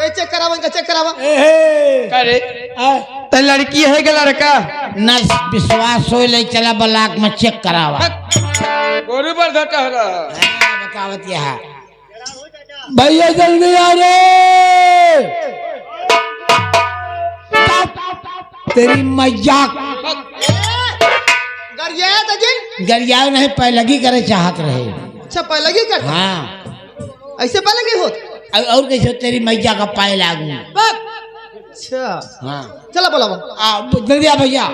Check करावा इनका check करावा। अरे तो लड़की है कि लड़का? न विश्वास हो ले चला ब्लॉक में चेक करावा। गोरू पर धक्का रहा बतावत यहाँ भैया जल्दी आ रे। तेरी मजाक गरिया था जिन गरिया नहीं पहलगी करे चाहत रहे। अच्छा पहले की कर हाँ ऐसे पहले की होत और कैसे तेरी मैया का पाए लागू। अच्छा हाँ चला बोला जल्दी आ भैया।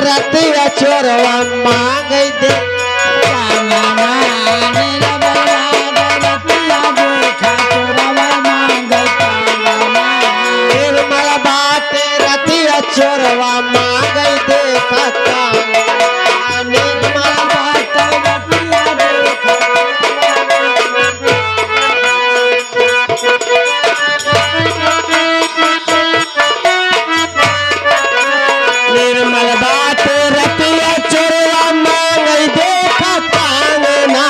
रतिया चोरवा मांग दे निर्मल बात रतिया चोरवा मांग दे निर्मल बात निर्मल बात रतिया चोरवा मांग देखा कांगना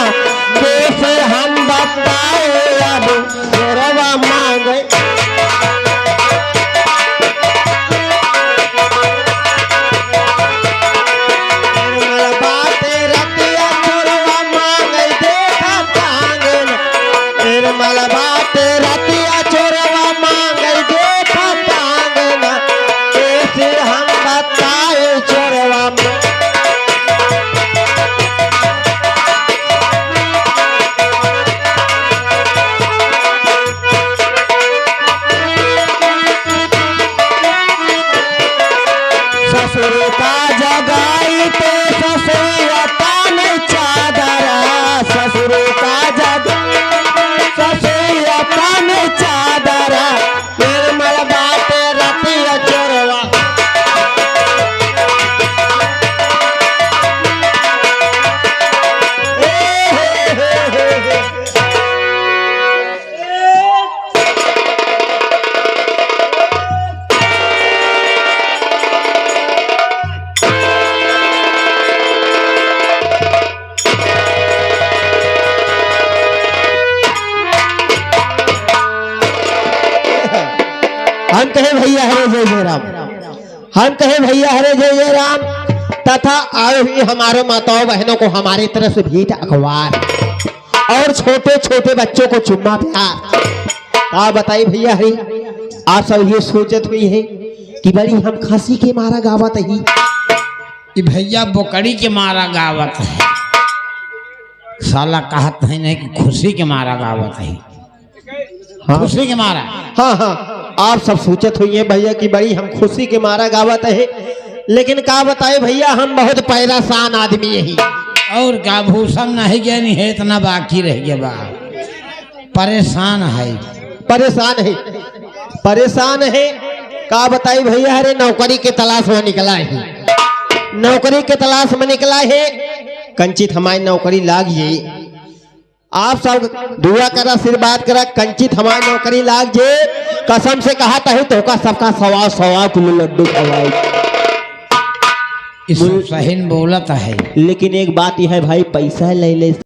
कैसे हम बताए अब चोरवा मांग निर्मल बात रतिया चोरवा मांग देखा कांगना निर्मल बात रतिया चोरवा मांग देखा कांगना कैसे हम बताए चोरवा ससुर का जगाई तो ससुर पान चादरा ससुर का ससुर पान चादरा निर्मल बात रतिया चोरवा हम कहे भैया हरे जय जय राम हम कहे भैया हरे जय जय राम तथा आए हुई हमारे माताओं बहनों को हमारी तरफ से भेंट अखबार और छोटे छोटे बच्चों को चुम्मा प्यार। आप बताइए भैया हरे आप सब ये सोचत हुई है कि बड़ी हम खांसी के मारा गावत ही कि भैया बोकड़ी के मारा गावत है। साला कहत है नहीं कि खुशी के मारा गावत है। हाँ खुशी के मारा हाँ हाँ आप सब सोचत हुई है भैया कि बड़ी हम खुशी के मारा गावत है लेकिन का बताए भैया हम बहुत परेशान आदमी यही और क्या भूषण नहीं गया नहीं है इतना बाकी रह गया बा परेशान है परेशान है का बताई भैया अरे नौकरी के तलाश में निकला है नौकरी के तलाश में निकला है कंचित हमारी नौकरी लाग जाए आप सब दुआ करा आशीर्वाद करा कंचित हमारी नौकरी लाग जाए कसम से कहा है तो का सबका सवा किलो लड्डू खवाई इस सहीन बोलत है लेकिन एक बात यह है भाई पैसा ले ले